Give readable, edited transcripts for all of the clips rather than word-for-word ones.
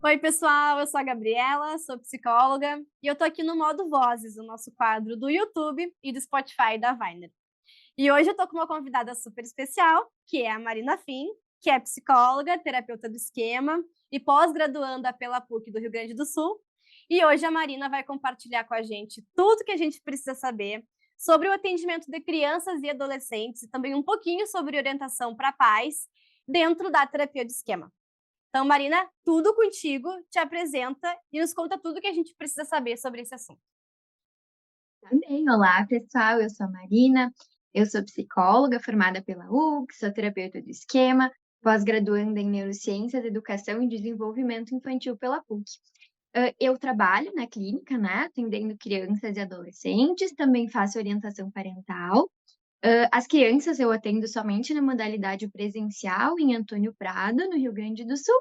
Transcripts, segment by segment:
Oi, pessoal, eu sou a Gabriela, sou psicóloga e eu tô aqui no modo Vozes, o nosso quadro do YouTube e do Spotify da Viner. E hoje eu tô com uma convidada super especial, que é a Marina Fim, que é psicóloga, terapeuta do esquema e pós-graduanda pela PUC do Rio Grande do Sul. E hoje a Marina vai compartilhar com a gente tudo que a gente precisa saber sobre o atendimento de crianças e adolescentes e também um pouquinho sobre orientação para pais dentro da terapia de esquema. Então, Marina, tudo contigo, te apresenta e nos conta tudo que a gente precisa saber sobre esse assunto. Tá bem, olá pessoal, eu sou a Marina, eu sou psicóloga formada pela UC, sou terapeuta do esquema, pós-graduanda em Neurociências, Educação e Desenvolvimento Infantil pela PUC. Eu trabalho na clínica, né, atendendo crianças e adolescentes, também faço orientação parental. As crianças eu atendo somente na modalidade presencial em Antônio Prado, no Rio Grande do Sul,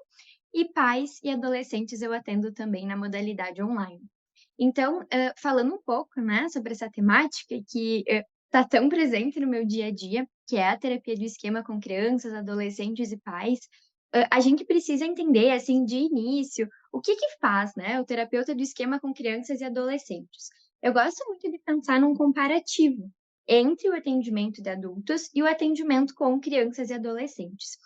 e pais e adolescentes eu atendo também na modalidade online. Então, falando um pouco, né, sobre essa temática que, está tão presente no meu dia a dia, que é a terapia de esquema com crianças, adolescentes e pais, a gente precisa entender, assim, de início, o que que faz, né, o terapeuta do esquema com crianças e adolescentes. Eu gosto muito de pensar num comparativo entre o atendimento de adultos e o atendimento com crianças e adolescentes.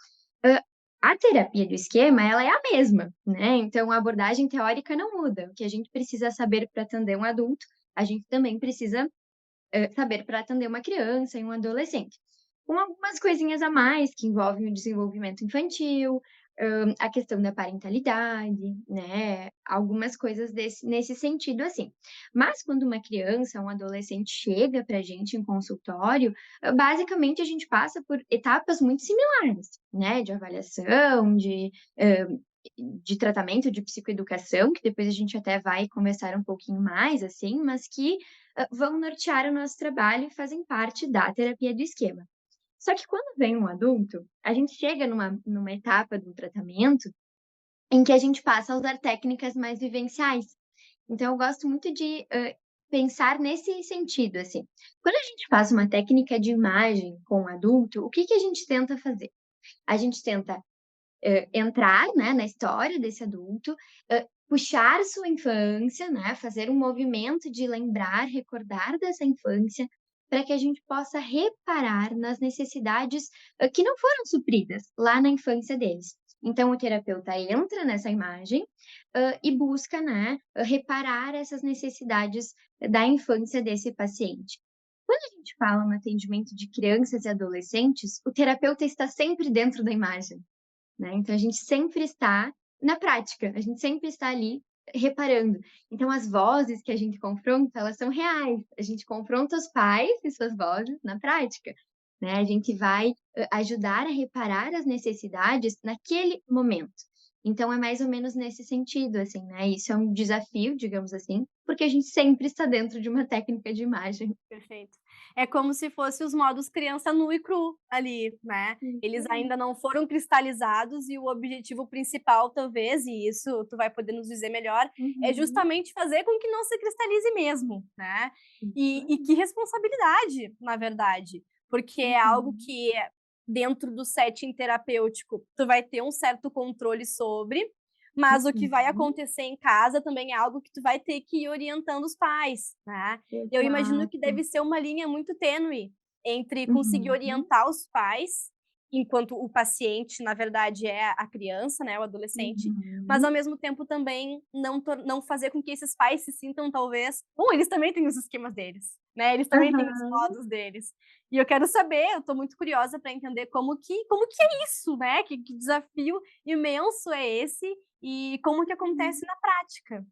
Hã, a terapia do esquema, ela é a mesma, né, então a abordagem teórica não muda. O que a gente precisa saber para atender um adulto, a gente também precisa, saber para atender uma criança e um adolescente. Com algumas coisinhas a mais que envolvem o desenvolvimento infantil, a questão da parentalidade, né, algumas coisas nesse sentido, assim. Mas quando uma criança, um adolescente chega para a gente em consultório, basicamente a gente passa por etapas muito similares, né, de avaliação, de tratamento de psicoeducação, que depois a gente até vai conversar um pouquinho mais, assim, mas que vão nortear o nosso trabalho e fazem parte da terapia do esquema. Só que quando vem um adulto, a gente chega numa etapa do tratamento em que a gente passa a usar técnicas mais vivenciais. Então eu gosto muito de, pensar nesse sentido, assim. Quando a gente faz uma técnica de imagem com o adulto, o que que a gente tenta fazer? A gente tenta entrar, né, na história desse adulto, puxar sua infância, né, fazer um movimento de lembrar, recordar dessa infância, para que a gente possa reparar nas necessidades, que não foram supridas lá na infância deles. Então o terapeuta entra nessa imagem, e busca, né, reparar essas necessidades da infância desse paciente. Quando a gente fala no atendimento de crianças e adolescentes, o terapeuta está sempre dentro da imagem. Né, então a gente sempre está na prática, a gente sempre está ali reparando. Então as vozes que a gente confronta, elas são reais, a gente confronta os pais e suas vozes na prática, né, a gente vai, ajudar a reparar as necessidades naquele momento. Então é mais ou menos nesse sentido, assim, né, isso é um desafio, digamos assim, porque a gente sempre está dentro de uma técnica de imagem. Perfeito. É como se fosse os modos criança nu e cru ali, né? Isso Eles aí. ainda não foram cristalizados e o objetivo principal, talvez, e isso tu vai poder nos dizer melhor, é Uhum. justamente fazer com que não se cristalize mesmo, né? Isso E aí. que responsabilidade, na verdade, porque é algo Uhum. que dentro do setting terapêutico tu vai ter um certo controle sobre, mas o que vai Uhum. acontecer em casa também é algo que tu vai ter que ir orientando os pais, né? Eu imagino que Exato. deve ser uma linha muito tênue entre conseguir Uhum. orientar os pais, enquanto o paciente, na verdade, é a criança, né, o adolescente, mas ao Uhum. mesmo tempo também não fazer com que esses pais se sintam talvez bom, eles também têm os esquemas deles, né, eles também têm os Aham. modos deles. E eu quero saber, eu tô muito curiosa para entender como que é isso, né, que desafio imenso é esse e como que acontece Uhum. na prática.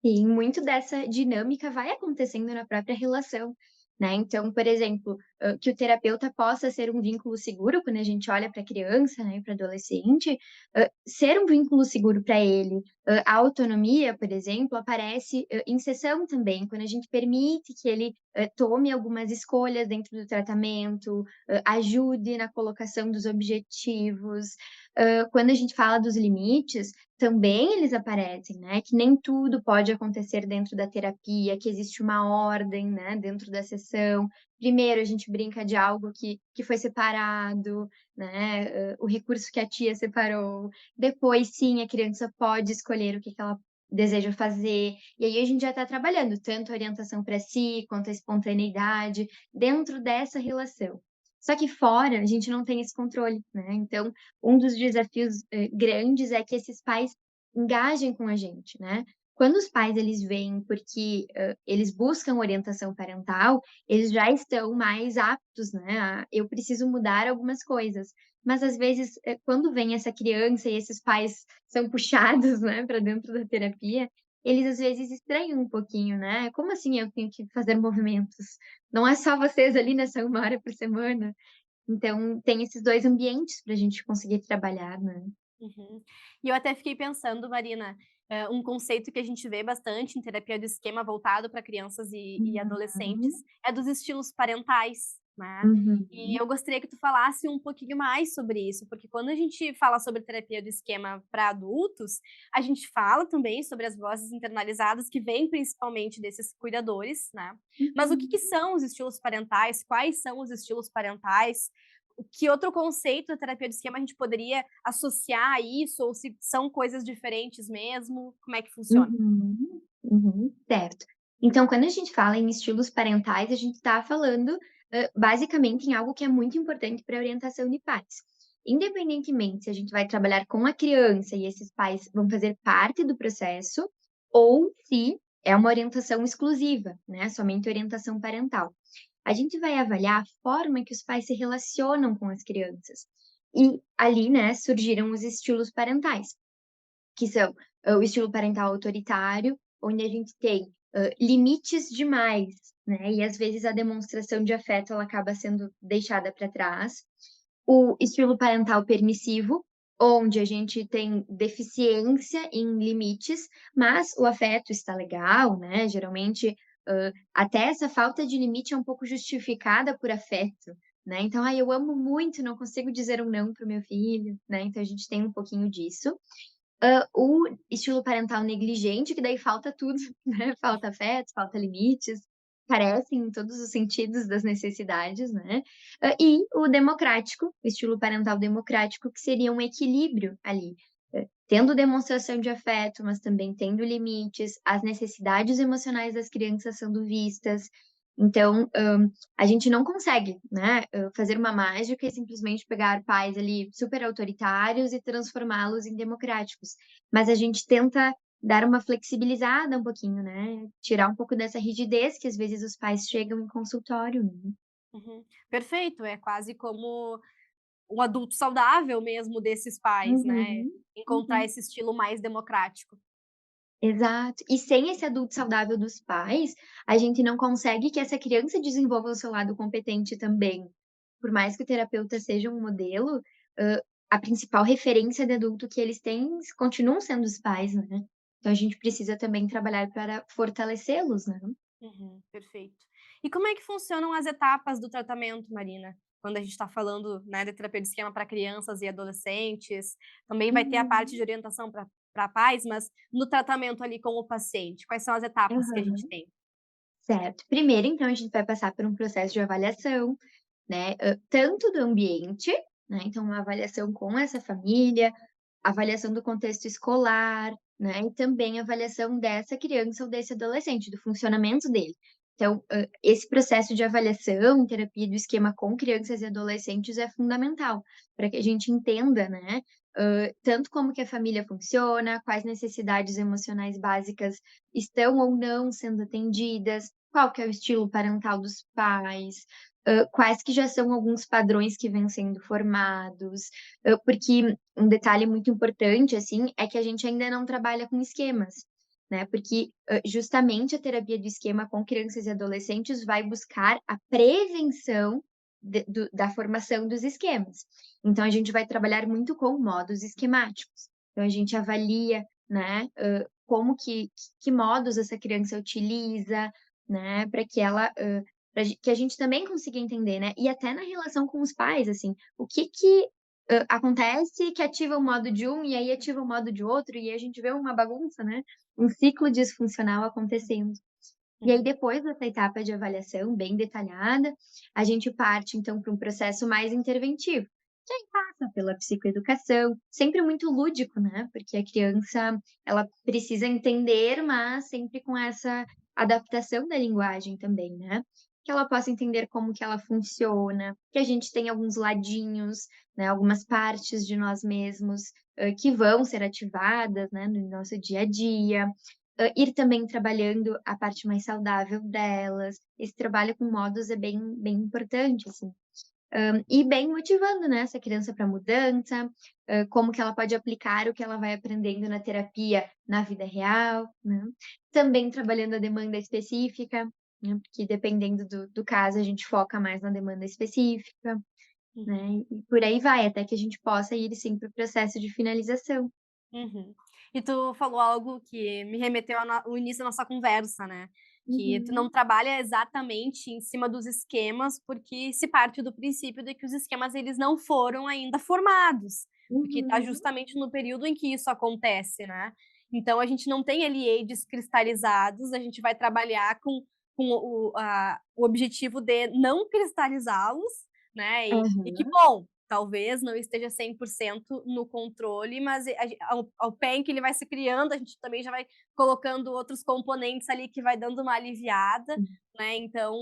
Sim, muito dessa dinâmica vai acontecendo na própria relação, né. Então, por exemplo, que o terapeuta possa ser um vínculo seguro quando a gente olha para a criança, né, e para o adolescente, ser um vínculo seguro para ele. A autonomia, por exemplo, aparece, em sessão também, quando a gente permite que ele, tome algumas escolhas dentro do tratamento, ajude na colocação dos objetivos. Quando a gente fala dos limites, também eles aparecem, né, que nem tudo pode acontecer dentro da terapia, que existe uma ordem, né, dentro da sessão, Primeiro a gente brinca de algo que foi separado, né, o recurso que a tia separou. Depois sim, a criança pode escolher o que que ela deseja fazer, e aí a gente já está trabalhando tanto a orientação para si, quanto a espontaneidade, dentro dessa relação. Só que fora, a gente não tem esse controle, né, então um dos desafios, grandes é que esses pais engajem com a gente, né. Quando os pais eles vêm porque, eles buscam orientação parental, eles já estão mais aptos, né, a eu preciso mudar algumas coisas. Mas às vezes, quando vem essa criança e esses pais são puxados, né, para dentro da terapia, eles às vezes estranham um pouquinho, né, "Como assim eu tenho que fazer movimentos? Não é só vocês ali nessa 1 hora por semana?". Então tem esses 2 ambientes para a gente conseguir trabalhar, né. Uhum. E eu até fiquei pensando, Marina, um conceito que a gente vê bastante em terapia do esquema voltado para crianças e adolescentes, Uhum, é dos estilos parentais, né. E uhum, eu gostaria que tu falasse um pouquinho mais sobre isso, porque quando a gente fala sobre terapia do esquema para adultos, a gente fala também sobre as vozes internalizadas que vêm principalmente desses cuidadores, né. Mas o que que uhum. são os estilos parentais? Quais são os estilos parentais? Que outro conceito da terapia de esquema a gente poderia associar a isso, ou se são coisas diferentes mesmo? Como é que funciona? Uhum, uhum, certo. Então, quando a gente fala em estilos parentais, a gente está falando, basicamente em algo que é muito importante para a orientação de pais. Independentemente se a gente vai trabalhar com a criança e esses pais vão fazer parte do processo, ou se é uma orientação exclusiva, né, somente orientação parental. A gente vai avaliar a forma que os pais se relacionam com as crianças. E ali, né, surgiram os estilos parentais. Que são, o estilo parental autoritário, onde a gente tem, limites demais, né, e às vezes a demonstração de afeto ela acaba sendo deixada para trás. O estilo parental permissivo, onde a gente tem deficiência em limites, mas o afeto está legal, né, geralmente, até essa falta de limite é um pouco justificada por afeto, né, então: "Ai, eu amo muito, não consigo dizer um não para o meu filho", né, então a gente tem um pouquinho disso. O estilo parental negligente, que daí falta tudo, né, falta afeto, falta limites, carecem em todos os sentidos das necessidades, né. E o democrático, o estilo parental democrático, que seria um equilíbrio ali, tendo demonstração de afeto, mas também tendo limites, as necessidades emocionais das crianças sendo vistas. Então, a gente não consegue, né, fazer uma mágica e simplesmente pegar pais ali super autoritários e transformá-los em democráticos, mas a gente tenta dar uma flexibilizada um pouquinho, né, tirar um pouco dessa rigidez que às vezes os pais chegam em consultório, né. Uhum. Perfeito, é quase como um adulto saudável mesmo desses pais, né, Uhum, encontrar uhum. esse estilo mais democrático. Exato. E sem esse adulto saudável dos pais, a gente não consegue que essa criança desenvolva o seu lado competente também. Por mais que o terapeuta seja um modelo, a principal referência de adulto que eles têm continuam sendo os pais, né. Então a gente precisa também trabalhar para fortalecê-los, né. Uhum, perfeito. E como é que funcionam as etapas do tratamento, Marina? Quando a gente está falando, né, de terapia de esquema para crianças e adolescentes, também vai ter a parte de Uhum. orientação para pais, mas no tratamento ali com o paciente, quais são as etapas que a gente Aham. tem? Certo. Primeiro, então, a gente vai passar por um processo de avaliação, né, tanto do ambiente, né, então uma avaliação com essa família, avaliação do contexto escolar, né, e também avaliação dessa criança ou desse adolescente, do funcionamento dele. Então, esse processo de avaliação, terapia do esquema com crianças e adolescentes é fundamental, para que a gente entenda, né, tanto como que a família funciona, quais necessidades emocionais básicas estão ou não sendo atendidas, qual que é o estilo parental dos pais, quais que já são alguns padrões que vêm sendo formados, porque um detalhe muito importante, assim, é que a gente ainda não trabalha com esquemas, né, porque, justamente a terapia do esquema com crianças e adolescentes vai buscar a prevenção da formação dos esquemas. Então a gente vai trabalhar muito com modos esquemáticos. Então a gente avalia, né, como que modos essa criança utiliza, né, para que ela, que a gente também consiga entender, né, e até na relação com os pais, assim, o que acontece que ativa o modo de um e aí ativa o modo de outro, e aí a gente vê uma bagunça, né, um ciclo disfuncional acontecendo. E aí Uhum, depois dessa etapa de avaliação bem detalhada, a gente parte então para um processo mais interventivo, que aí passa pela psicoeducação, sempre muito lúdico, né, porque a criança, ela precisa entender, mas sempre com essa adaptação da linguagem também, né, que ela possa entender como que ela funciona, que a gente tem alguns ladinhos, né, algumas partes de nós mesmos, que vão ser ativadas, né, no nosso dia a dia, ir também trabalhando a parte mais saudável delas. Esse trabalho com modos é bem importante, assim. E bem motivando, né, essa criança para mudança, como que ela pode aplicar o que ela vai aprendendo na terapia na vida real, né. Também trabalhando a demanda específica, né, porque dependendo do caso a gente foca mais na demanda específica, uhum, né, e por aí vai, até que a gente possa ir sim para o processo de finalização. uhum. E tu falou algo que me remeteu ao início da nossa conversa, né, que tu não Uhum. trabalha exatamente em cima dos esquemas, porque se parte do princípio de que os esquemas eles não foram ainda formados, porque está Uhum. justamente no período em que isso acontece, né. Então a gente não tem ali EIDs cristalizados, a gente vai trabalhar com o objetivo de não cristalizá-los, né, e que Aham. bom, talvez não esteja 100% no controle, mas ao pé em que ele vai se criando, a gente também já vai colocando outros componentes ali que vai dando uma aliviada, né, então,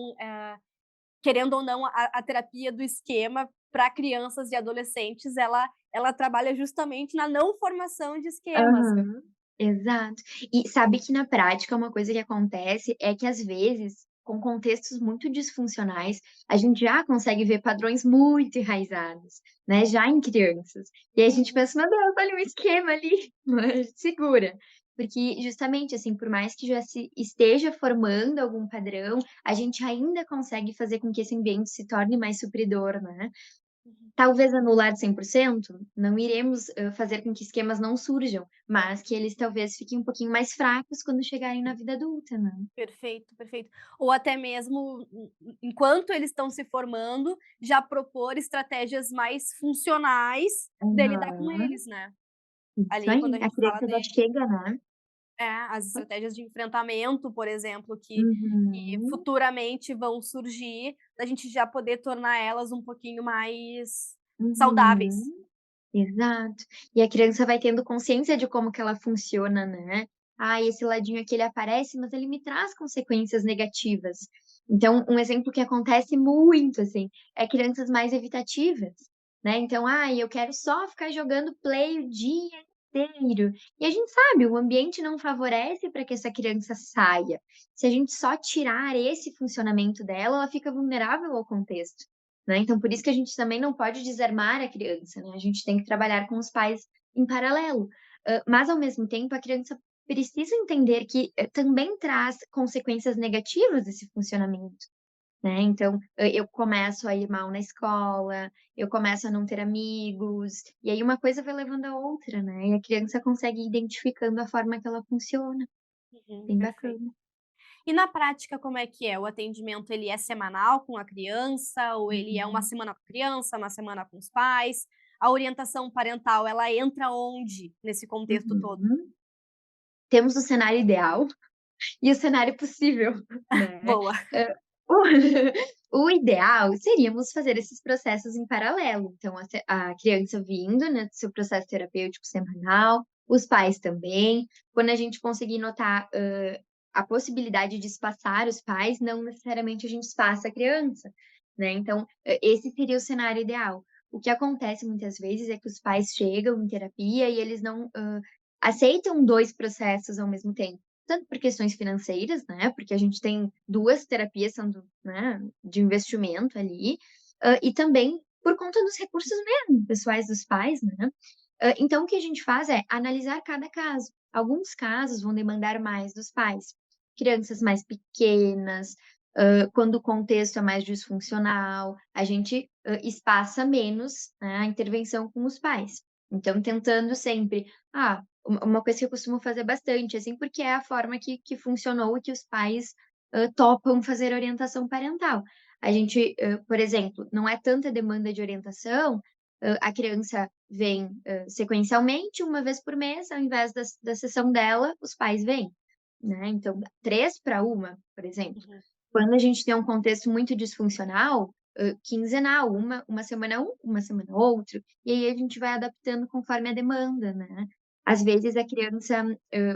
querendo ou não, a terapia do esquema para crianças e adolescentes, ela trabalha justamente na não formação de esquemas. Aham, exato. E sabe que na prática uma coisa que acontece é que às vezes, com contextos muito disfuncionais, a gente já consegue ver padrões muito enraizados, né, já em crianças. E aí a gente Uhum, pensa: "Meu Deus, olha um esquema ali", né, segura. Porque justamente, assim, por mais que já se esteja formando algum padrão, a gente ainda consegue fazer com que esse ambiente se torne mais supridor, né. uhum. Talvez anular de 100%, não iremos, fazer com que esquemas não surjam, mas que eles talvez fiquem um pouquinho mais fracos quando chegarem na vida adulta, né. Perfeito, perfeito. Ou até mesmo, enquanto eles estão se formando, já propor estratégias mais funcionais de lidar com Aham, eles, né. isso Ali, quando aí, a a gente fala criança já chega, né. as estratégias de enfrentamento, por exemplo, que Uhum, futuramente vão surgir, da gente já poder tornar elas um pouquinho mais saudáveis. uhum. Exato. E a criança vai tendo consciência de como que ela funciona, né. "Ah, esse ladinho aqui ele aparece, mas ele me traz consequências negativas". Então, um exemplo que acontece muito, assim, é crianças mais evitativas, né, então: "Ah, eu quero só ficar jogando play o dia inteiro". E a gente sabe, o ambiente não favorece para que essa criança saia. Se a gente só tirar esse funcionamento dela, ela fica vulnerável ao contexto. Né, então por isso que a gente também não pode desarmar a criança, né, a gente tem que trabalhar com os pais em paralelo. Mas ao mesmo tempo a criança precisa entender que, também traz consequências negativas esse funcionamento, né, então, eu começo a ir mal na escola, eu começo a não ter amigos, e aí uma coisa vai levando a outra, né, e a criança consegue ir identificando a forma que ela funciona, Uhum, bem perfeito. bacana. E na prática como é que é? O atendimento ele é semanal com a criança ou ele é uma Uhum. semana com a criança, uma semana com os pais? A orientação parental ela entra onde nesse contexto todo? Uhum. Temos o cenário ideal e o cenário possível, né. Boa. Hã, o o ideal seríamos fazer esses processos em paralelo, então a criança vindo, né, do seu processo terapêutico semanal, os pais também. Quando a gente conseguir notar, a possibilidade de espaçar os pais, não necessariamente a gente espaça a criança, né, então, esse seria o cenário ideal. O que acontece muitas vezes é que os pais chegam em terapia e eles não, aceitam 2 processos ao mesmo tempo. Tanto por questões financeiras, né, porque a gente tem 2 terapias sendo, né, de investimento ali, e também por conta dos recursos mesmo pessoais dos pais, né. Então o que a gente faz é analisar cada caso. Alguns casos vão demandar mais dos pais. Crianças mais pequenas, quando o contexto é mais disfuncional, a gente, espaça menos, né, a intervenção com os pais. Então tentando sempre, uma coisa que eu costumo fazer bastante, assim, porque é a forma que funcionou e que os pais, topam fazer orientação parental. A gente, por exemplo, não é tanta demanda de orientação, a criança vem, sequencialmente, uma vez por mês, ao invés da sessão dela, os pais vêm. né, então 3 para uma, por exemplo. Uhum, Quando a gente tem um contexto muito disfuncional, quinzenal, uma semana um, uma semana outro, e aí a gente vai adaptando conforme a demanda, né. Às vezes a criança,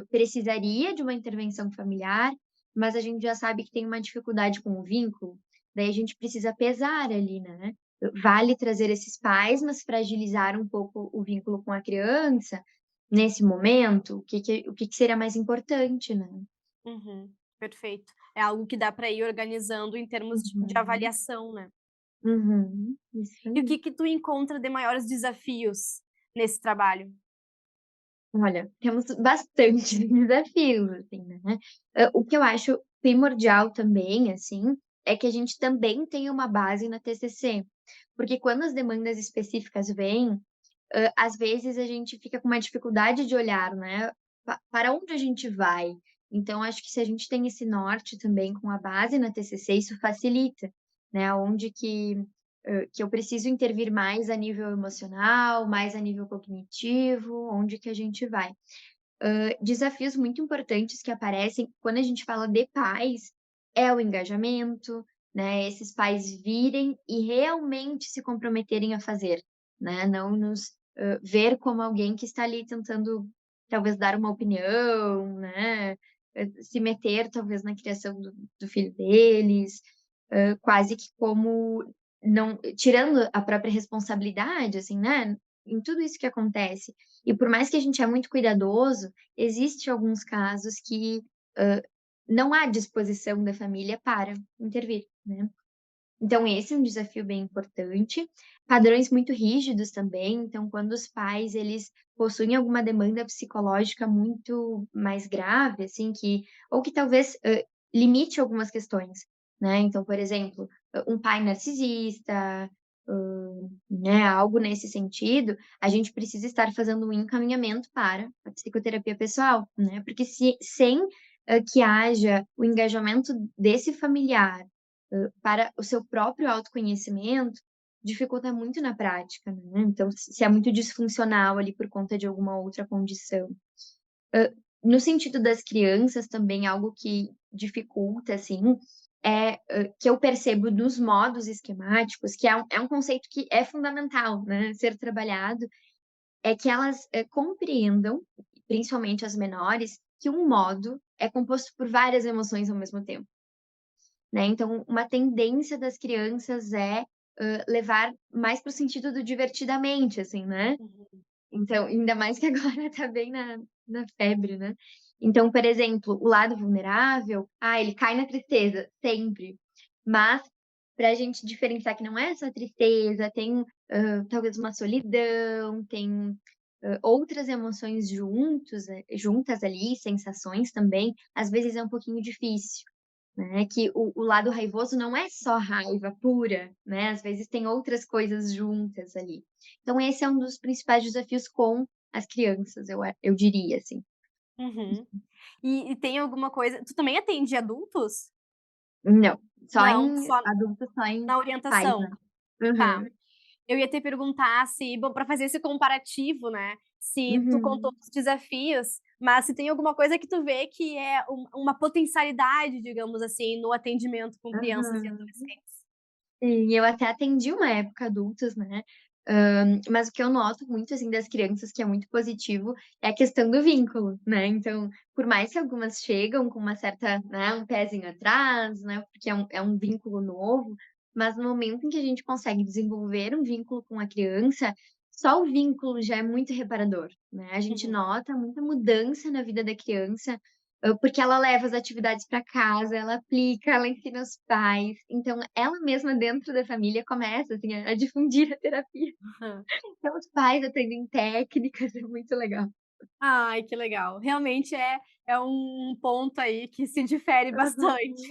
precisaria de uma intervenção familiar, mas a gente já sabe que tem uma dificuldade com o vínculo, daí a gente precisa pesar ali, né. Vale trazer esses pais, mas fragilizar um pouco o vínculo com a criança, nesse momento, o que que seria mais importante, né. uhum, perfeito. É algo que dá para ir organizando em termos de Uhum. avaliação, né. Isso E o aí. que que tu encontra de maiores desafios nesse trabalho? Olha, temos bastante desafios, assim, né. O que eu acho primordial também, assim, é que a gente também tenha uma base na TCC, porque quando as demandas específicas vêm, às vezes a gente fica com uma dificuldade de olhar, né, para onde a gente vai. Então acho que se a gente tem esse norte também com a base na TCC, isso facilita, né, onde que eu preciso intervir mais a nível emocional, mais a nível cognitivo, onde que a gente vai. Desafios muito importantes que aparecem quando a gente fala de pais, é o engajamento, né, esses pais virem e realmente se comprometerem a fazer, né, não nos, ver como alguém que está ali tentando talvez dar uma opinião, né, se meter talvez na criação do filho deles, quase que como não tirando a própria responsabilidade, assim, né, em tudo isso que acontece. E por mais que a gente é muito cuidadoso, existe alguns casos que, hã, não há disposição da família para intervir, né. Então esse é um desafio bem importante. Padrões muito rígidos também, então quando os pais eles possuem alguma demanda psicológica muito mais grave, assim, que ou que talvez, limite algumas questões, né. Então, por exemplo, um pai narcisista, né, algo nesse sentido, a gente precisa estar fazendo um encaminhamento para a psicoterapia pessoal, né, porque se sem, que haja o engajamento desse familiar, para o seu próprio autoconhecimento, dificulta muito na prática, né, então se é muito disfuncional ali por conta de alguma outra condição. No sentido das crianças também algo que dificulta, assim, que eu percebo nos modos esquemáticos, que é um conceito que é fundamental, né, ser trabalhado, é que elas, compreendam, principalmente as menores, que um modo é composto por várias emoções ao mesmo tempo, né, então uma tendência das crianças é, levar mais para o sentido do divertidamente, assim, né. Uhum. Então, ainda mais que agora tá bem na febre, né. Então, por exemplo, o lado vulnerável, ele cai na tristeza, sempre. Mas, pra gente diferenciar que não é só tristeza, tem, talvez uma solidão, tem, outras emoções juntas ali, sensações também, às vezes é um pouquinho difícil, né, que o lado raivoso não é só raiva pura, né, às vezes tem outras coisas juntas ali. Então esse é um dos principais desafios com as crianças, eu diria, assim. Uhum. E tem alguma coisa tu também atende adultos? Não, só Não, em só adultos, só em na pais, orientação. né. Tá. Aham. Eu ia te perguntar se bom, pra fazer esse comparativo, né, se tu contou Uhum. os desafios, mas se tem alguma coisa que tu vê que é uma potencialidade, digamos assim, no atendimento com crianças e Aham. adolescentes. Sim, eu até atendi uma época adultos, né, mas o que eu noto muito, assim, das crianças que é muito positivo, é a questão do vínculo, né, então, por mais que algumas chegam com uma certa, né, um pezinho atrás, né, porque é um vínculo novo, mas no momento em que a gente consegue desenvolver um vínculo com a criança, só o vínculo já é muito reparador, né, a gente Uhum. nota muita mudança na vida da criança, porque ela leva as atividades para casa, ela aplica, ela ensina os pais, então ela mesma dentro da família começa, assim, a difundir a terapia. Então os pais aprendem técnicas, é muito legal. Ai, que legal. Realmente é um ponto aí que se difere bastante.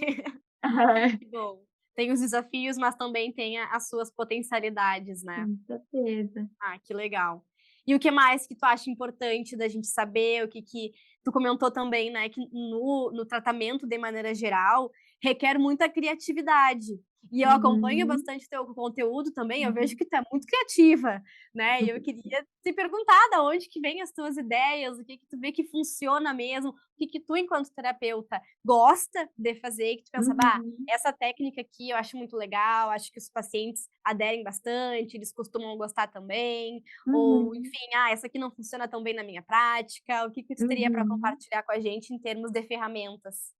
Aham. É, Que bom. Tem os desafios, mas também tem as suas potencialidades, né. com certeza. Ah, que legal. E o que mais que tu acha importante da gente saber? O que que tu comentou também, né, que no tratamento de maneira geral, requer muita criatividade. E eu acompanho Uhum, bastante teu conteúdo também, eu vejo uhum, que tu é muito criativa, né? E eu queria te perguntar da onde que vêm as tuas ideias, o que que tu vê que funciona mesmo, o que que tu, enquanto terapeuta, gosta de fazer, que tu pensa, bah, uhum, essa técnica aqui eu acho muito legal, acho que os pacientes aderem bastante, eles costumam gostar também, ou uhum, enfim, ah, essa aqui não funciona tão bem na minha prática, o que que tu teria para uhum. compartilhar com a gente em termos de ferramentas?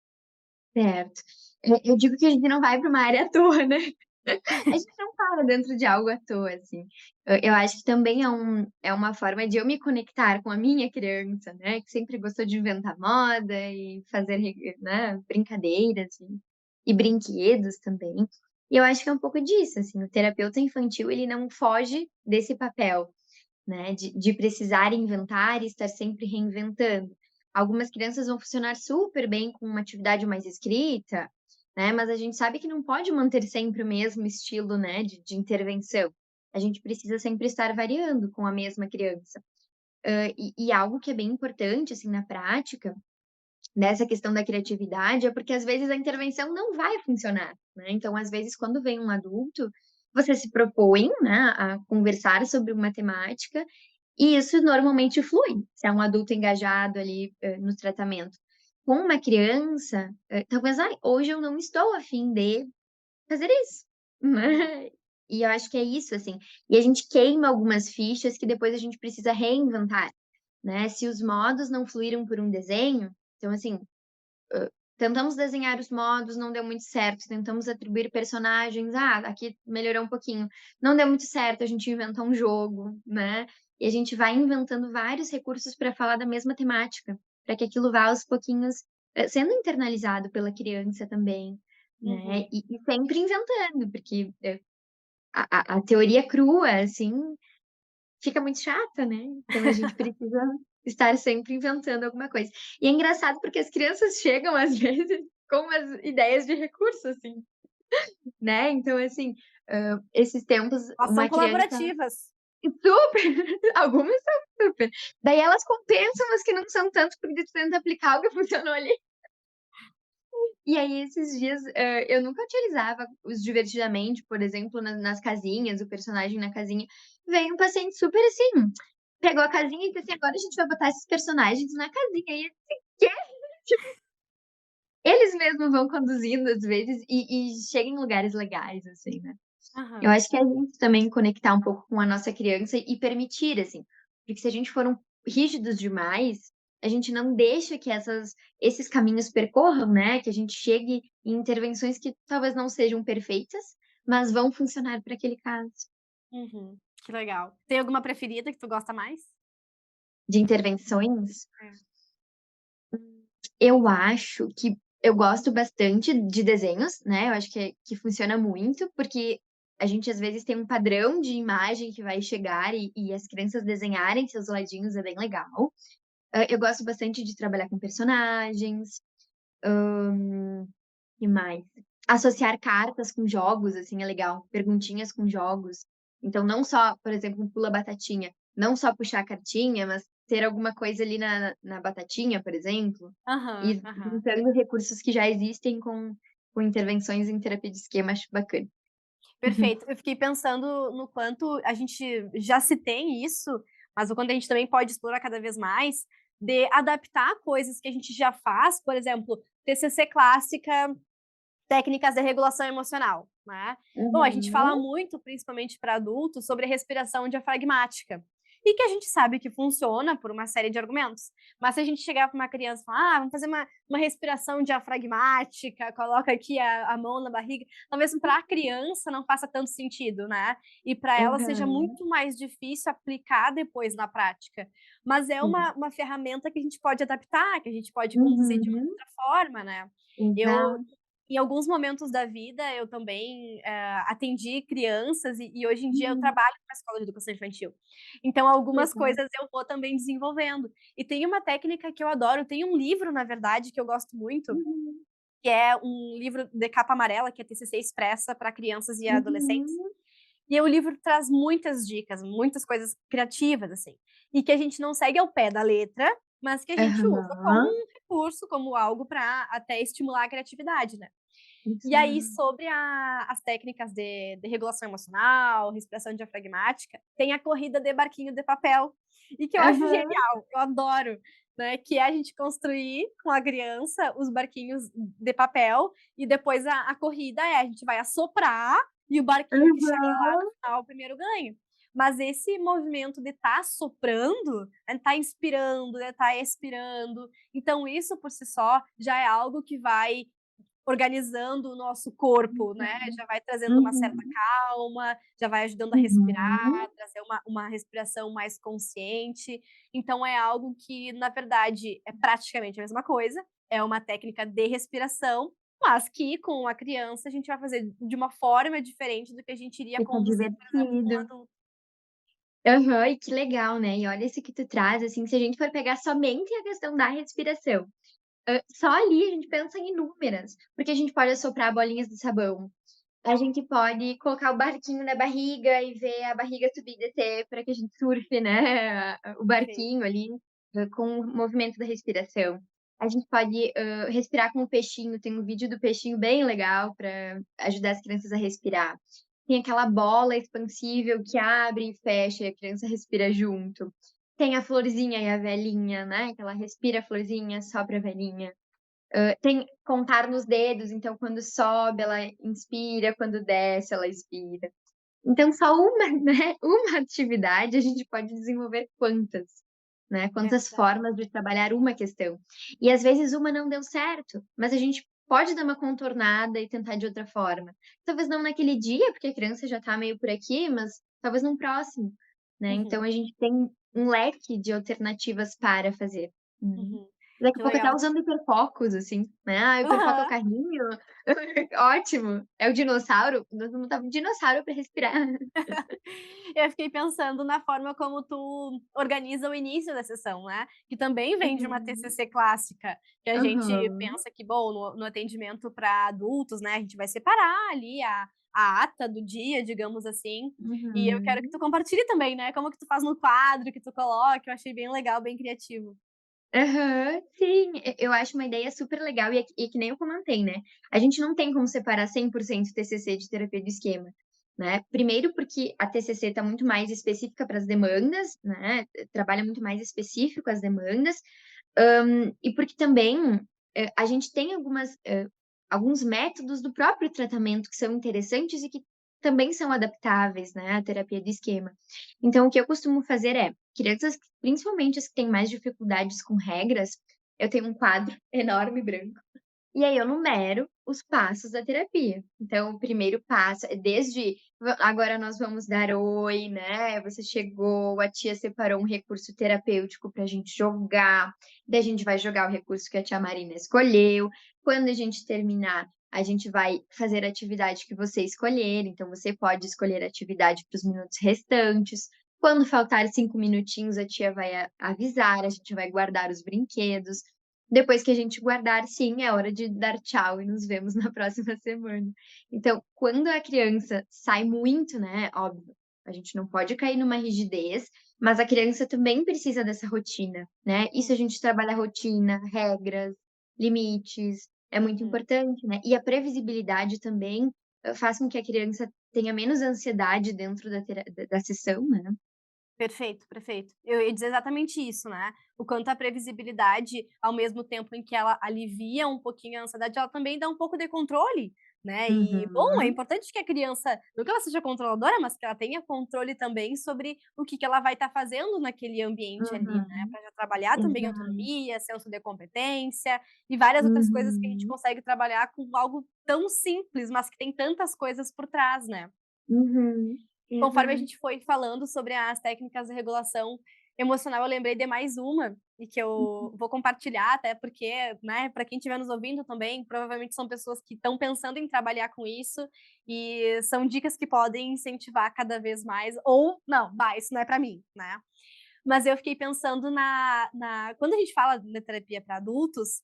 Certo. Eu digo que a gente não vai para uma área à toa, né. A gente não para dentro de algo à toa, assim. Eu acho que também é uma forma de eu me conectar com a minha criança, né, que sempre gostou de inventar moda e fazer né, brincadeiras e brinquedos também. E eu acho que é um pouco disso, assim, o terapeuta infantil ele não foge desse papel, né, de precisar inventar e estar sempre reinventando. Algumas crianças vão funcionar super bem com uma atividade mais escrita, né, mas a gente sabe que não pode manter sempre o mesmo estilo, né, de intervenção. A gente precisa sempre estar variando com a mesma criança. E algo que é bem importante, assim, na prática, nessa questão da criatividade, é porque às vezes a intervenção não vai funcionar, né. Então, às vezes, quando vem um adulto, você se propõe, né, a conversar sobre uma temática e isso normalmente flui, se é um adulto engajado ali, no tratamento. Com uma criança, talvez: "Ai, hoje eu não estou a fim de fazer isso", né. E eu acho que é isso, assim, e a gente queima algumas fichas que depois a gente precisa reinventar, né. Se os modos não fluíram por um desenho, então assim, tentamos desenhar os modos, não deu muito certo, tentamos atribuir personagens, aqui melhorou um pouquinho, não deu muito certo, a gente inventa um jogo, né, e a gente vai inventando vários recursos para falar da mesma temática, para que aquilo vá aos pouquinhos, sendo internalizado pela criança também, né, Uhum. e sempre inventando, porque, a teoria crua, assim, fica muito chata, né, então a gente precisa estar sempre inventando alguma coisa. E é engraçado porque as crianças chegam às vezes com umas ideias de recurso, assim, né, então assim, esses tempos Elas são uma criança colaborativas. super, algumas são super, daí elas compensam as que não são tanto, porque tu tenta aplicar o que funcionou ali. E aí esses dias, eu nunca utilizava os Divertidamente, por exemplo, nas casinhas, o personagem na casinha, veio um paciente super assim, pegou a casinha e disse assim: "Agora a gente vai botar esses personagens na casinha", e eu disse: "Quê?" Tipo, eles mesmos vão conduzindo às vezes e chega em lugares legais, assim, né. Eu Aham. acho que é a gente também conectar um pouco com a nossa criança e permitir, assim, porque se a gente for rígidos demais, a gente não deixa que esses caminhos percorram, né, que a gente chegue em intervenções que talvez não sejam perfeitas, mas vão funcionar para aquele caso. Uhum. Que legal. Tem alguma preferida que tu gosta mais? De intervenções, É. eu acho que eu gosto bastante de desenhos, né, eu acho que funciona muito, porque a gente às vezes tem um padrão de imagem que vai chegar e as crianças desenharem seus ladinhos é bem legal. Eu gosto bastante de trabalhar com personagens, que mais? Associar cartas com jogos, assim, é legal, perguntinhas com jogos. Então não só, por exemplo, um pula batatinha, não só puxar a cartinha, mas ter alguma coisa ali na batatinha, por exemplo, Aham, e aham. juntando recursos que já existem com intervenções em terapia de esquema, acho bacana. Perfeito. Eu fiquei pensando no quanto a gente já se tem isso, mas o quanto a gente também pode explorar cada vez mais, de adaptar coisas que a gente já faz, por exemplo, TCC clássica, técnicas de regulação emocional, né. Bom, a gente fala Uhum. muito, principalmente para adultos, sobre a respiração diafragmática, e que a gente sabe que funciona por uma série de argumentos, mas se a gente chegar para uma criança e falar: "Ah, vamos fazer uma respiração diafragmática, coloca aqui a mão na barriga", talvez para a criança não faça tanto sentido, né, e para ela seja Aham. muito mais difícil aplicar depois na prática. Mas é Sim. uma ferramenta que a gente pode adaptar, que a gente pode conduzir de uma Uhum. outra forma, né. Eu Exato. em alguns momentos da vida, eu também, atendi crianças e hoje em dia eu Uhum. trabalho numa escola de educação infantil. Então algumas Legal. coisas eu vou também desenvolvendo. E tem uma técnica que eu adoro, tem um livro, na verdade, que eu gosto muito, Uhum. que é um livro de capa amarela, que é TCC Expressa para crianças e adolescentes. Uhum. E o livro traz muitas dicas, muitas coisas criativas, assim, e que a gente não segue ao pé da letra, mas que a gente usa como Aham. um recurso, como algo para até estimular a criatividade, né. Isso E aí, mesmo. sobre as técnicas de regulação emocional, respiração diafragmática, tem a corrida de barquinho de papel, e que eu acho Aham. genial, eu adoro, né, que é a gente construir com a criança os barquinhos de papel, e depois a corrida a gente vai assoprar, e o barquinho que chegar lá Aham. no final, o primeiro ganha. Mas esse movimento de estar soprando, de estar inspirando, de estar expirando, então isso por si só já é algo que vai organizando o nosso corpo, né, já vai trazendo uma certa Uhum. calma, já vai ajudando a Uhum. respirar, trazer uma respiração mais consciente. Então é algo que, na verdade, é praticamente a mesma coisa, é uma técnica de respiração, mas que com a criança a gente vai fazer de uma forma diferente do que a gente iria Fica conduzir, por exemplo, com um divertido. adulto. Aham, e que legal, né. E olha isso que tu traz, assim, se a gente for pegar somente a questão da respiração, só ali a gente pensa em inúmeras, porque a gente pode assoprar bolinhas de sabão, a gente pode colocar o barquinho na barriga e ver a barriga subir e descer para que a gente surfe, né, o Perfeito. barquinho ali, com o movimento da respiração. A gente pode, respirar com o peixinho, tem um vídeo do peixinho bem legal para ajudar as crianças a respirar. Tem aquela bola expansível que abre e fecha e a criança respira junto. Tem a florzinha e a velhinha, né, que ela respira a florzinha, sopra a velhinha. Tem contar nos dedos, então quando sobe ela inspira, quando desce ela expira. Então só uma, né, uma atividade a gente pode desenvolver quantas, né, É quantas verdade. formas de trabalhar uma questão. E às vezes uma não deu certo, mas a gente pode dar uma contornada e tentar de outra forma. Talvez não naquele dia, porque a criança já tá meio por aqui, mas talvez num próximo, né, então Uhum, a gente tem um leque de alternativas para fazer. Uhum. uhum. Daqui a Que pouco até legal. usando hiperfocos, assim, né, "Ah, o hiperfoco é o Aham. carrinho", ótimo. É o dinossauro? Nós vamos botar um dinossauro para respirar. Eu fiquei pensando na forma como tu organiza o início da sessão, né, que também vem de uma Uhum. TCC clássica, que a gente Aham. pensa que, bom, no atendimento para adultos, né, a gente vai separar ali a ata do dia, digamos assim, e eu quero que tu Uhum. compartilhe também, né, como que tu faz no quadro, que tu coloca, eu achei bem legal, bem criativo. Aham, sim, eu acho uma ideia super legal e que nem eu comentei, né, a gente não tem como separar 100% TCC de terapia do esquema, né. Primeiro porque a TCC está muito mais específica para as demandas, né, trabalha muito mais específico as demandas, e porque também, a gente tem alguns métodos do próprio tratamento que são interessantes e que também são adaptáveis, né, à terapia do esquema. Então o que eu costumo fazer é, crianças, principalmente as que têm mais dificuldades com regras, eu tenho um quadro enorme branco e aí eu numero os passos da terapia. Então o primeiro passo é desde agora nós vamos dar "oi", né, você chegou, a tia separou um recurso terapêutico pra gente jogar, daí a gente vai jogar o recurso que a tia Marina escolheu. Quando a gente terminar, a gente vai fazer a atividade que você escolher, então você pode escolher a atividade para os minutos restantes. Quando faltar 5 minutinhos, a tia vai avisar, a gente vai guardar os brinquedos. Depois que a gente guardar, sim, é hora de dar tchau e nos vemos na próxima semana. Então, quando a criança sai muito, né, óbvio, a gente não pode cair numa rigidez, mas a criança também precisa dessa rotina, né. Isso a gente trabalha rotina, regras, limites, é muito Uhum. importante, né. E a previsibilidade também, faz com que a criança tenha menos ansiedade dentro da sessão, né. Perfeito, perfeito. Eu ia dizer exatamente isso, né, o quanto a previsibilidade, ao mesmo tempo em que ela alivia um pouquinho a ansiedade, ela também dá um pouco de controle, né, e, bom, é Uhum. importante que a criança, não que ela seja controladora, mas que ela tenha controle também sobre o que ela vai estar fazendo naquele ambiente ali, né, Uhum. pra já trabalhar também Exato. autonomia, senso de competência e várias outras coisas que a gente Uhum. consegue trabalhar com algo tão simples, mas que tem tantas coisas por trás, né. Uhum. Conforme a Exato. gente foi falando sobre as técnicas de regulação emocional, eu lembrei de mais uma, e que eu vou compartilhar, até porque, né, para quem estiver nos ouvindo também, provavelmente são pessoas que estão pensando em trabalhar com isso, e são dicas que podem incentivar cada vez mais, ou não, bah, isso não é para mim, né. Mas eu fiquei pensando quando a gente fala de terapia para adultos,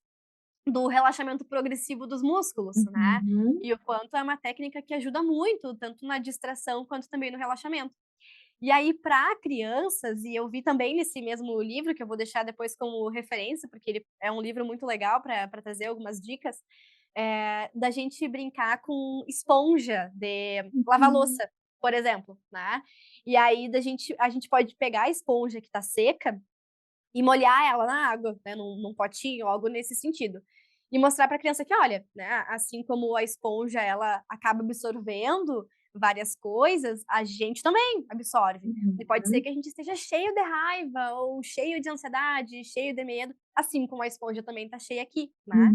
do relaxamento progressivo dos músculos, né, Uhum. e o quanto é uma técnica que ajuda muito, tanto na distração quanto também no relaxamento. E aí para crianças, e eu vi também nesse mesmo livro, que eu vou deixar depois como referência, porque ele é um livro muito legal para trazer algumas dicas, da gente brincar com esponja de lavar Uhum. louça, por exemplo, né. E aí a gente pode pegar a esponja que tá seca e molhar ela na água, né, num potinho, algo nesse sentido. E mostrar para a criança que olha, né, assim como a esponja ela acaba absorvendo várias coisas, a gente também absorve. E pode ser Uhum. que a gente esteja cheio de raiva ou cheio de ansiedade, cheio de medo, assim como a esponja também está cheia aqui, né.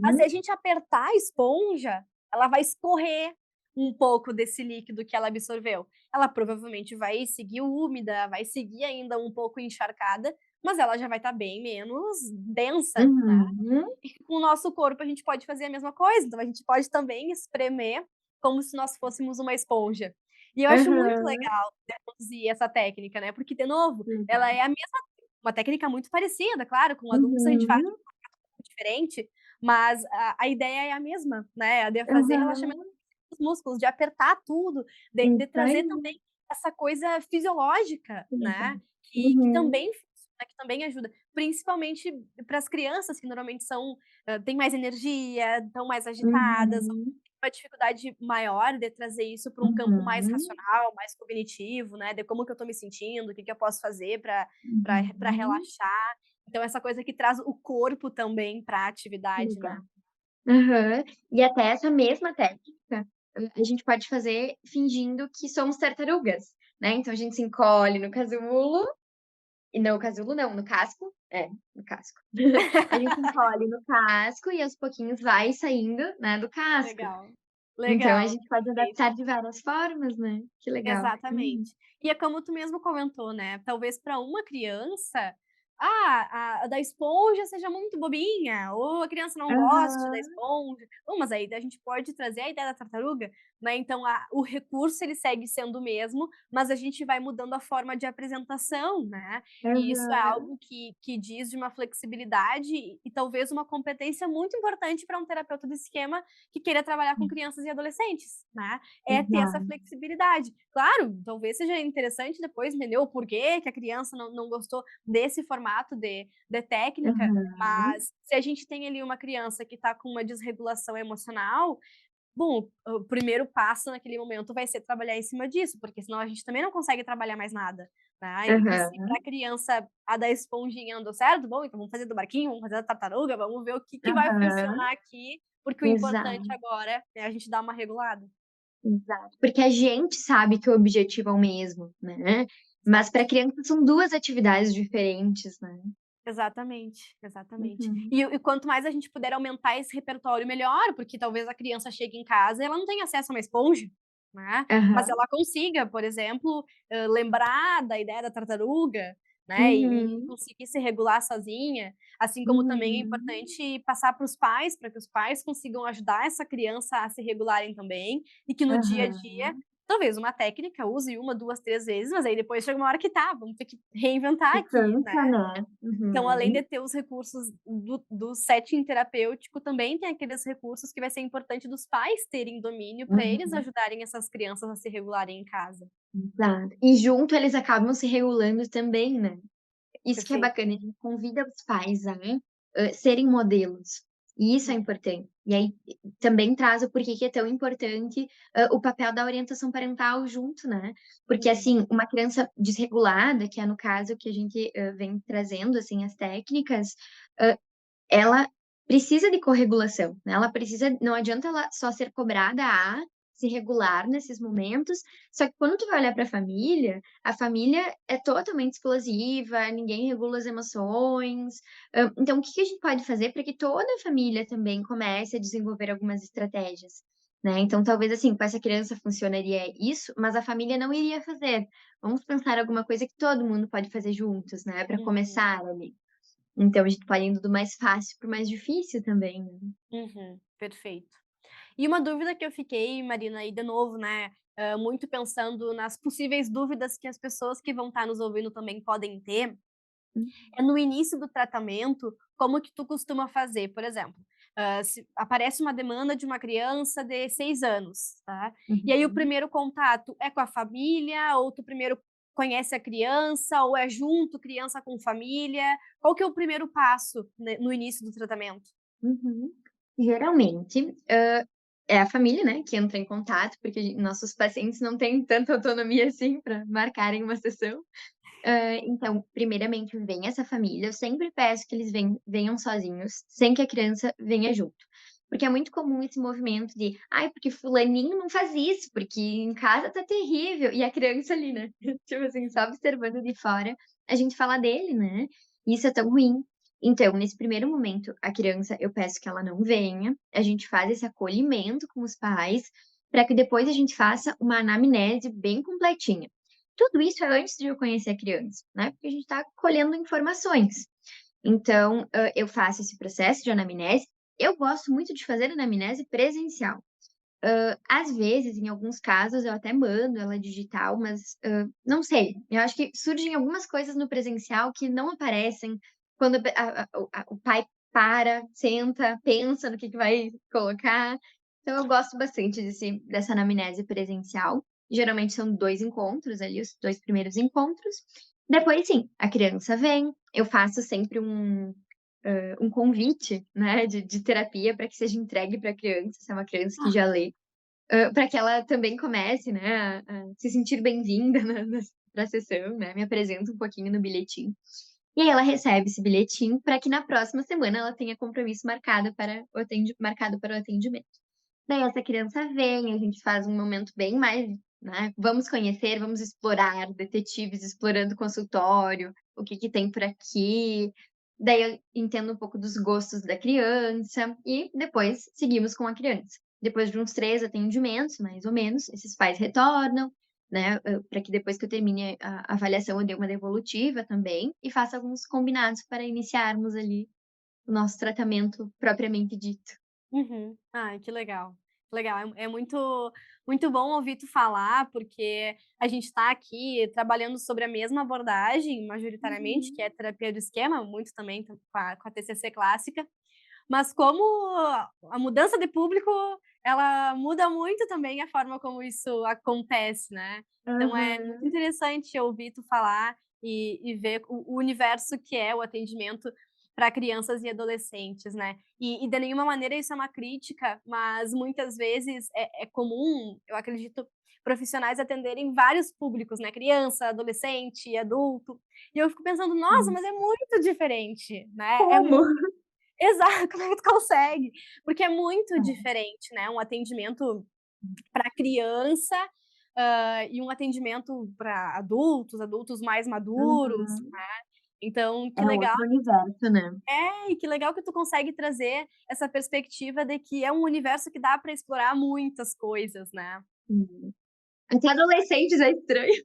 Mas se Uhum. a gente apertar a esponja, ela vai escorrer um pouco desse líquido que ela absorveu. Ela provavelmente vai seguir úmida, vai seguir ainda um pouco encharcada, mas ela já vai estar bem menos densa, né. Uhum. E com o nosso corpo a gente pode fazer a mesma coisa, então a gente pode também espremer como se nós fôssemos uma esponja. E eu acho muito Aham. legal reproduzir essa técnica, né, porque de novo, ela Legal. é a mesma uma técnica muito parecida, claro, com adultos a gente faz Uhum. diferente, mas a ideia é a mesma, né, a de fazer relaxamento Aham. dos músculos, de apertar tudo, de Isso trazer aí. também essa coisa fisiológica, Que legal. né, que Uhum. também funciona, que também ajuda, principalmente para as crianças que normalmente são, têm mais energia, estão mais agitadas, ou Uhum. têm uma dificuldade maior de trazer isso para um campo mais Uhum. racional, mais cognitivo, né, de como que eu estou me sentindo, o que que eu posso fazer para Uhum. relaxar. Então essa coisa que traz o corpo também para a Que atividade, né. legal. Aham. E até essa mesma técnica, a gente pode fazer fingindo que somos tartarugas, né, então a gente se encolhe no casulo e não, casulo não, no casco. É, no casco. A gente encolhe no casco e aos pouquinhos vai saindo, né, do casco. Legal, Então a legal, gente pode perfeito. adaptar de várias formas, né. Que legal. Uhum. Exatamente. E é como tu mesmo comentou, né, talvez para uma criança, a da esponja seja muito bobinha, ou a criança não goste da Aham. esponja. Bom, mas aí a gente pode trazer a ideia da tartaruga, né, então o recurso ele segue sendo o mesmo, mas a gente vai mudando a forma de apresentação, né. E isso é Aham. algo que diz de uma flexibilidade e talvez uma competência muito importante para um terapeuta do esquema que queira trabalhar com crianças e adolescentes, né. É ter essa Exato. flexibilidade. Claro, talvez seja interessante depois entender o porquê que a criança não gostou desse formato de técnica, Aham. mas se a gente tem ali uma criança que está com uma desregulação emocional, bom, o primeiro passo naquele momento vai ser trabalhar em cima disso, porque senão a gente também não consegue trabalhar mais nada, né. E se Aham. pra criança a da esponjinha não deu certo, bom, então vamos fazer do barquinho, vamos fazer da tartaruga, vamos ver o que que vai Aham. funcionar aqui, porque o importante Exato, agora é a gente dar uma regulada. exato. Porque a gente sabe que o objetivo é o mesmo, né, mas Exato. pra criança são 2 atividades diferentes, né. Exatamente, exatamente. Uhum. E quanto mais a gente puder aumentar esse repertório, melhor, porque talvez a criança chegue em casa e ela não tenha acesso a uma esponja, né, mas Aham. ela consiga, por exemplo, lembrar da ideia da tartaruga, né, e Uhum. conseguir se regular sozinha, assim como também é Uhum. importante passar para os pais, para que os pais consigam ajudar essa criança a se regularem também, e que no dia a dia, Aham. talvez uma técnica, use uma, 2, 3 vezes, mas aí depois chega uma hora que tá, vamos ter que reinventar Que aqui, né. cansa, né. Então, além de Uhum. ter os recursos do setting terapêutico, também tem aqueles recursos que vai ser importante dos pais terem domínio para eles Uhum. ajudarem essas crianças a se regularem em casa. Exato. E junto eles acabam se regulando também, né. Isso que é Perfeito. bacana, a gente convida os pais a, serem modelos, e isso é Uhum, importante. E aí também traz o porquê que é tão importante, o papel da orientação parental junto, né. Porque, uhum, assim, uma criança desregulada, que é no caso que a gente, vem trazendo, assim, as técnicas, ela precisa de corregulação, né, ela precisa, não adianta ela só ser cobrada a se regular nesses momentos, só que quando tu vai olhar para a família é totalmente explosiva, ninguém regula as emoções, então o que que a gente pode fazer para que toda a família também comece a desenvolver algumas estratégias, né, então talvez, assim, com essa criança funcionaria isso, mas a família não iria fazer. Vamos pensar alguma coisa que todo mundo pode fazer juntos, né, para uhum, começar ali. Então a gente pode indo do mais fácil para o mais difícil também, né. uhum, perfeito. E uma dúvida que eu fiquei, Marina, e de novo, né, muito pensando nas possíveis dúvidas que as pessoas que vão estar nos ouvindo também podem ter, Hum. é no início do tratamento, como que tu costuma fazer? Por exemplo, se aparece uma demanda de uma criança de 6 anos, tá? E aí o Uhum. primeiro contato é com a família, ou tu primeiro conhece a criança, ou é junto criança com família? Qual que é o primeiro passo, né, no início do tratamento? Uhum. Geralmente, é a família, né, que entra em contato, porque nossos pacientes não têm tanta autonomia assim para marcarem uma sessão. Então, primeiramente vem essa família, eu sempre peço que eles venham sozinhos, sem que a criança venha junto. Porque é muito comum esse movimento de: "Ai, porque fulaninho não faz isso, porque em casa tá terrível", e a criança ali, né, tipo assim, só observando de fora, a gente fala dele, né, e isso é tão ruim. Então, nesse primeiro momento, a criança eu peço que ela não venha, a gente faz esse acolhimento com os pais, para que depois a gente faça uma anamnese bem completinha. Tudo isso é antes de eu conhecer a criança, né, porque a gente está colhendo informações. Então, eu faço esse processo de anamnese. Eu gosto muito de fazer anamnese presencial. Às vezes, em alguns casos, eu até mando ela digital, mas, não sei, eu acho que surgem algumas coisas no presencial que não aparecem quando o pai para, senta, pensa no que vai colocar. Então eu gosto bastante dessa anamnese presencial. Geralmente são 2 encontros ali, os 2 primeiros encontros. Depois sim, a criança vem, eu faço sempre um convite, né, de terapia para que seja entregue para a criança, se é uma criança que já lê. Pra que ela também comece, né, a se sentir bem-vinda na pra sessão, né, me apresento um pouquinho no bilhetinho. E aí ela recebe esse bilhetinho para que na próxima semana ela tenha compromisso marcado para o atendimento. Daí essa criança vem, a gente faz um momento bem mais, né, vamos conhecer, vamos explorar, detetives explorando o consultório, o que que tem por aqui. Daí eu entendo um pouco dos gostos da criança e depois seguimos com a criança. Depois de uns 3 atendimentos, mais ou menos, esses pais retornam, né, pra que depois que eu termine a avaliação eu dê uma devolutiva também e faça alguns combinados para iniciarmos ali o nosso tratamento propriamente dito. Uhum. Ai, que legal. Legal, é muito bom ouvir tu falar, porque a gente está aqui trabalhando sobre a mesma abordagem, majoritariamente, que Uhum. é terapia do esquema, muito também com a TCC clássica, mas como a mudança de público, ela muda muito também a forma como isso acontece, né. Então é muito Aham. interessante ouvir tu falar e ver o universo que é o atendimento para crianças e adolescentes, né. E de nenhuma maneira isso é uma crítica, mas muitas vezes é comum, eu acredito, profissionais atenderem vários públicos, né, criança, adolescente, adulto, e eu fico pensando: "Nossa, Sim. mas é muito diferente", né, é Como? exato, como é que tu consegue? Porque é muito É. diferente, né, um atendimento para criança, e um atendimento para adultos, adultos mais maduros, Uhum. né. Então, que É legal outro universo, né. e que legal que tu consegue trazer essa perspectiva de que é um universo que dá para explorar muitas coisas, né. Sim. Até adolescentes é estranho.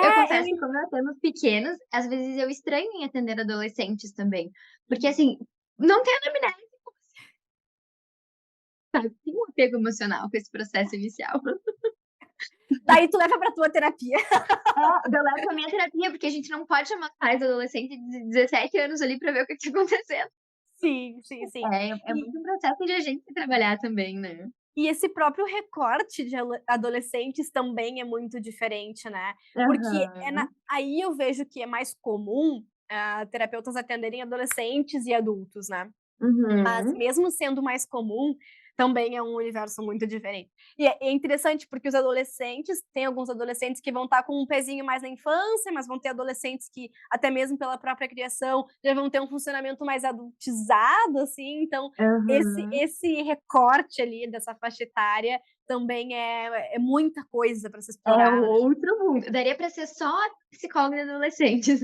Eu É, eu confesso que en como eu atendo os pequenos, às vezes eu estranho em atender adolescentes também, porque, uhum. assim, não tem anamnese, sabe, tem um apego emocional com esse processo inicial. Daí tu leva pra tua terapia. É, eu levo a minha terapia, porque a gente não pode chamar pais adolescente de 17 anos ali pra ver o que que tá acontecendo. Sim, sim, sim. É E muito um processo de a gente trabalhar também, né. E esse próprio recorte de adolescentes também é muito diferente, né, porque Aham. aí eu vejo que é mais comum, terapeutas atenderem adolescentes e adultos, né. Mas Uhum. mesmo sendo mais comum, também é um universo muito diferente. E é interessante porque os adolescentes tem alguns adolescentes que vão estar com um pezinho mais na infância, mas vão ter adolescentes que, até mesmo pela própria criação, já vão ter um funcionamento mais adultizado, assim, então Aham. esse recorte ali dessa faixa etária também é muita coisa para se É explorar, né. outro mundo. Daria pra ser só psicóloga de adolescentes.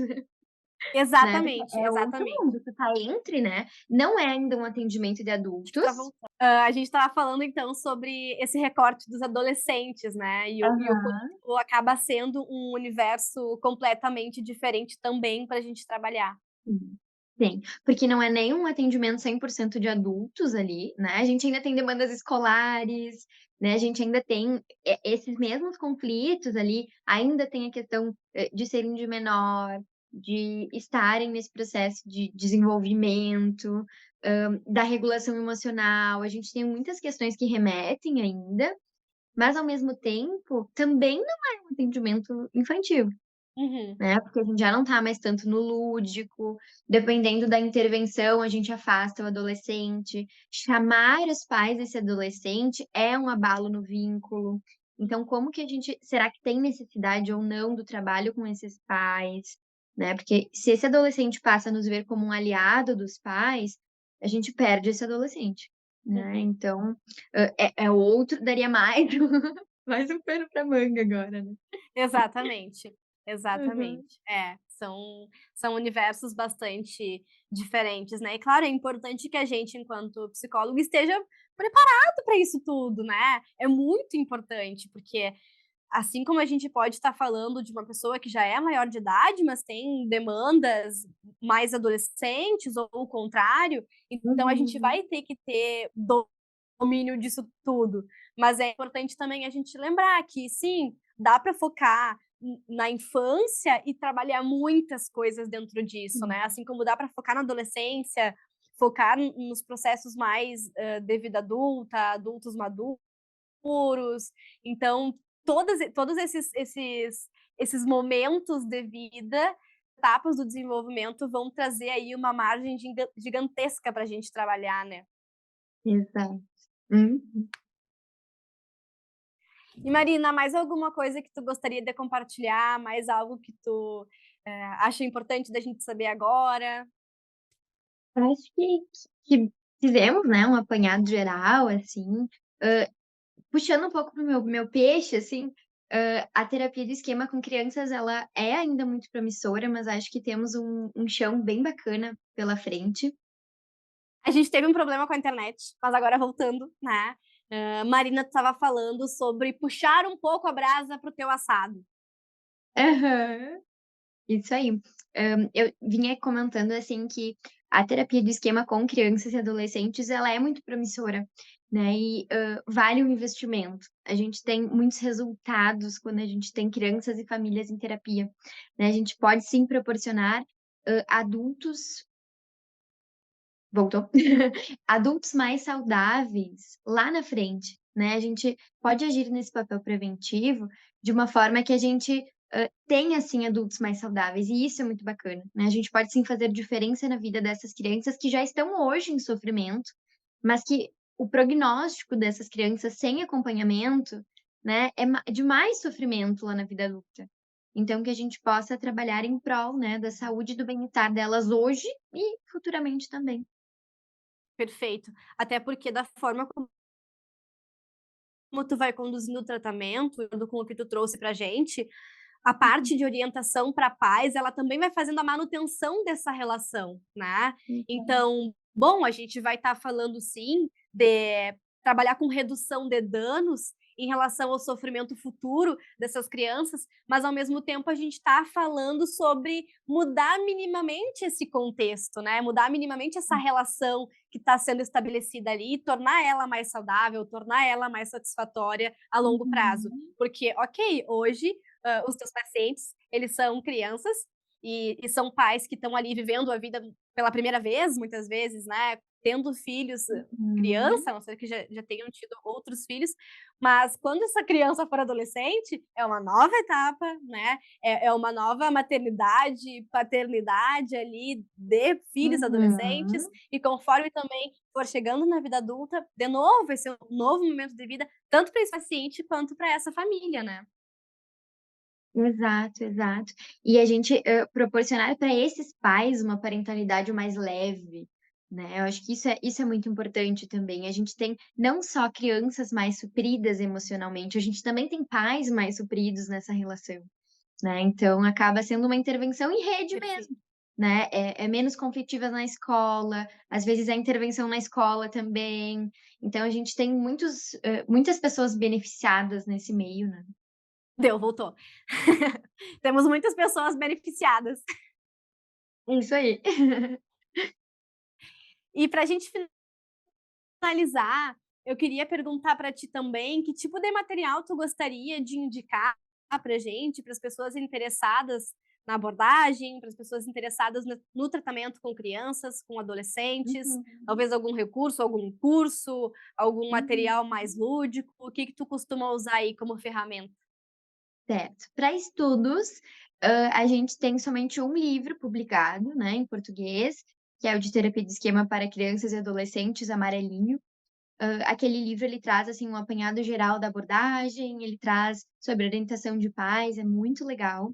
Né, porque Exatamente, é outro exatamente. mundo, tu tá entre, né, não é ainda um atendimento de Acho que tá adultos. voltando. A gente estava falando então sobre esse recorte dos adolescentes, né, e o Aham. quanto acaba sendo um universo completamente diferente também pra gente trabalhar. Sim. Sim, porque não é nem um atendimento 100% de adultos ali, né, a gente ainda tem demandas escolares, né, a gente ainda tem esses mesmos conflitos ali, ainda tem a questão, de serem de menor, de estarem nesse processo de desenvolvimento, da regulação emocional, a gente tem muitas questões que remetem ainda, mas ao mesmo tempo também não é um atendimento infantil. Uhum. né, porque a gente já não tá mais tanto no lúdico, dependendo da intervenção, a gente afasta o adolescente. Chamar os pais desse adolescente é um abalo no vínculo. Então como que a gente será que tem necessidade ou não do trabalho com esses pais, né, porque se esse adolescente passa a nos ver como um aliado dos pais, a gente perde esse adolescente, né, Uhum. então, é outro daria mais mais um pano pra manga agora, né. Exatamente, Aham. exatamente. É, são universos bastante diferentes, né. E claro, é importante que a gente, enquanto psicólogo, esteja preparado para isso tudo, né. É muito importante, porque assim como a gente pode estar falando de uma pessoa que já é maior de idade, mas tem demandas mais adolescentes ou o contrário, então a gente Uhum. vai ter que ter domínio disso tudo. Mas é importante também a gente lembrar que sim, dá para focar na infância e trabalhar muitas coisas dentro disso, né? Sim. Assim como dá para focar na adolescência, focar nos processos mais de vida adulta, adultos maduros. Então, todos esses momentos de vida, etapas do desenvolvimento, vão trazer aí uma margem gigantesca para a gente trabalhar, né? Exato. Uhum. E Marina, mais alguma coisa que tu gostaria de compartilhar? Mais algo que tu acha importante da gente saber agora? Acho que fizemos, né, um apanhado geral, assim, hã, puxando um pouco para o meu peixe, assim, a terapia do esquema com crianças, ela é ainda muito promissora, mas acho que temos um chão bem bacana pela frente. A gente teve um problema com a internet, mas agora voltando, né? Marina, tu estava falando sobre puxar um pouco a brasa para o teu assado. Aham. Isso aí. Eu vinha comentando, assim, que a terapia do esquema com crianças e adolescentes, ela é muito promissora, né, e, vale o investimento. A gente tem muitos resultados quando a gente tem crianças e famílias em terapia, né, a gente pode sim proporcionar, adultos voltou? Adultos mais saudáveis lá na frente, né, a gente pode agir nesse papel preventivo de uma forma que a gente, tenha sim adultos mais saudáveis e isso é muito bacana, né, a gente pode sim fazer diferença na vida dessas crianças que já estão hoje em sofrimento, mas que o prognóstico dessas crianças sem acompanhamento, né, é ma de mais sofrimento lá na vida adulta. Então que a gente possa trabalhar em prol, né, da saúde e do bem-estar delas hoje e futuramente também. Perfeito. Até porque da forma como tu vai conduzindo o tratamento, com o que tu trouxe pra gente, a Uhum, parte de orientação para pais, ela também vai fazendo a manutenção dessa relação, né. uhum, Então, bom, a gente vai estar falando sim de trabalhar com redução de danos em relação ao sofrimento futuro dessas crianças, mas ao mesmo tempo a gente está falando sobre mudar minimamente esse contexto, né, mudar minimamente essa relação que está sendo estabelecida ali e tornar ela mais saudável, tornar ela mais satisfatória a longo prazo. uhum, Porque, ok, hoje os teus pacientes, eles são crianças e são pais que estão ali vivendo a vida pela primeira vez, muitas vezes, né, tendo filhos uhum, criança, a não ser que já tenham tido outros filhos, mas quando essa criança for adolescente, é uma nova etapa, né, é uma nova maternidade, paternidade ali de filhos adolescentes, uhum. e conforme também for chegando na vida adulta, de novo, esse é um novo momento de vida, tanto para esse paciente quanto para essa família, né. Exato, exato. E a gente, proporcionar para esses pais uma parentalidade mais leve, né, eu acho que isso é muito importante também. A gente tem não só crianças mais supridas emocionalmente, a gente também tem pais mais supridos nessa relação, né, então acaba sendo uma intervenção em rede Perfeito. mesmo, né, é menos conflitiva na escola, às vezes a intervenção na escola também, então a gente tem muitas pessoas beneficiadas nesse meio, né. Deu, voltou. Temos muitas pessoas beneficiadas. Isso aí. E para a gente finalizar, eu queria perguntar para ti também que tipo de material tu gostaria de indicar para gente, para as pessoas interessadas na abordagem, para as pessoas interessadas no tratamento com crianças, com adolescentes, Uhum, talvez algum recurso, algum curso, algum uhum. material mais lúdico, o que que tu costuma usar aí como ferramenta? Certo. Para estudos, A gente tem somente um livro publicado, né, em português, que é o de terapia de esquema para crianças e adolescentes, amarelinho. Aquele livro ele traz, assim, um apanhado geral da abordagem, ele traz sobre orientação de pais, é muito legal.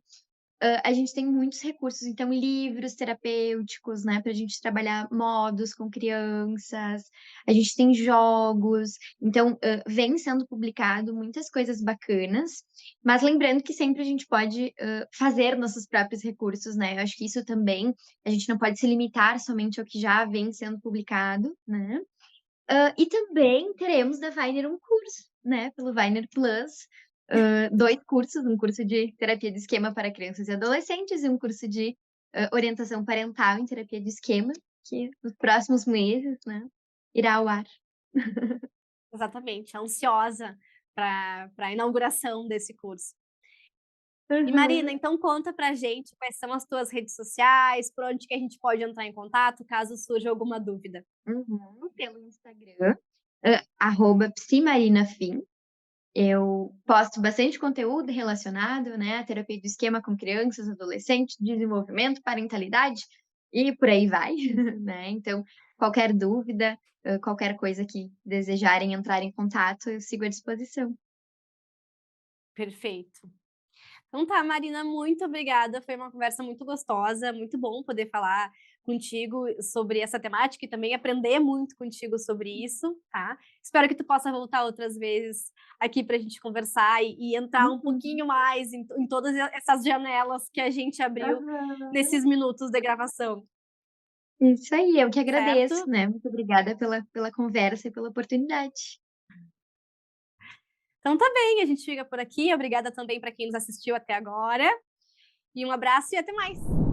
A gente tem muitos recursos, então livros terapêuticos, né, para a gente trabalhar modos com crianças, a gente tem jogos, então, vem sendo publicado muitas coisas bacanas, mas lembrando que sempre a gente pode, fazer nossos próprios recursos, né, eu acho que isso também, a gente não pode se limitar somente ao que já vem sendo publicado, né. E também teremos da Weiner um curso, né, pelo Weiner Plus, 2 cursos, um curso de terapia de esquema para crianças e adolescentes e um curso de, orientação parental em terapia de esquema, que nos próximos meses, né, irá ao ar. Exatamente, ansiosa para a inauguração desse curso. E Marina, Aham. então conta pra gente quais são as tuas redes sociais, por onde que a gente pode entrar em contato, caso surja alguma dúvida. Uhum. Pelo Instagram, @psimarinafim. Eu posto bastante conteúdo relacionado, né, à terapia do esquema com crianças, adolescentes, desenvolvimento, parentalidade e por aí vai, né. Então, qualquer dúvida, qualquer coisa que desejarem entrar em contato, eu sigo à disposição. Perfeito. Então tá, Marina, muito obrigada. Foi uma conversa muito gostosa, muito bom poder falar contigo sobre essa temática e também aprender muito contigo sobre isso, tá? Espero que tu possa voltar outras vezes aqui para a gente conversar e entrar um Uhum. pouquinho mais em todas essas janelas que a gente abriu Aham. nesses minutos de gravação, Isso aí, eu que agradeço, certo? né. Muito obrigada pela conversa e pela oportunidade. Então tá bem, a gente fica por aqui. Obrigada também para quem nos assistiu até agora. E um abraço e até mais!